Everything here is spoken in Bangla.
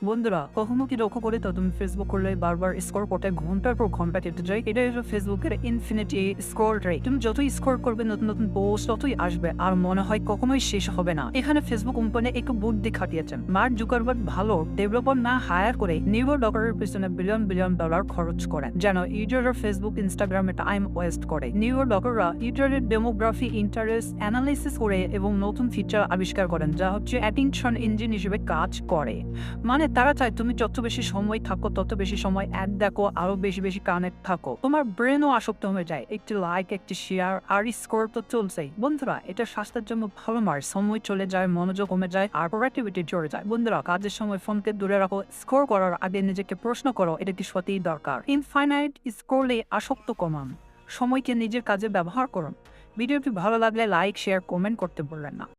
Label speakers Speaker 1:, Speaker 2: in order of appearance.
Speaker 1: বন্ধুরা, কখনো কি লক্ষ্য করে তো তুমি ফেসবুক করলে বারবার স্ক্রল করতে ঘন্টার পর ঘন্টা কেটে যায়? এটাই হলো ফেসবুকের ইনফিনিটি স্ক্রল রেট। তুমি যতই স্ক্রল করবে নতুন নতুন পোস্ট ততই আসবে, আর মনে হয় কখনোই শেষ হবে না। এখানে ফেসবুক কোম্পানি একটু বুদ্ধি খাটিয়েছেন। মার্ক জুকারবার্গ ভালো ডেভেলপার না হায়ার করে নিউর ডকারের পিছনে বিলিয়ন বিলিয়ন ডলার খরচ করেন, যেন ইউজাররা ফেসবুক ইনস্টাগ্রামে টাইম ওয়েস্ট করে। নিউর ডকাররা ইউজারের ডেমোগ্রাফি, ইন্টারেস্ট অ্যানালাইসিস করে এবং নতুন ফিচার আবিষ্কার করেন, যা হচ্ছে অ্যাটেনশন ইঞ্জিন হিসেবে কাজ করে। মানে তারা চায় তুমি যত বেশি সময় থাকো তত বেশি সময় অ্যাড দেখো, আরো বেশি বেশি কানেক্ট থাকো। তোমার ব্রেনও আসক্ত হয়ে যায়। একটি লাইক, একটি শেয়ার আর স্কোর তো চলছেই। বন্ধুরা, এটা স্বাস্থ্যের জন্য ভালো নয়। সময় চলে যায়, মনোযোগ কমে যায় আর প্রোডাক্টিভিটি চলে যায়। বন্ধুরা, কাজের সময় ফোনকে দূরে রাখো। স্কোর করার আগে নিজেকে প্রশ্ন করো, এটা কি সত্যিই দরকার? ইনফাইনাইট স্ক্রোলে আসক্ত কমান, সময়কে নিজের কাজে ব্যবহার করুন। ভিডিওটি ভালো লাগলে লাইক, শেয়ার, কমেন্ট করতে বললেন না।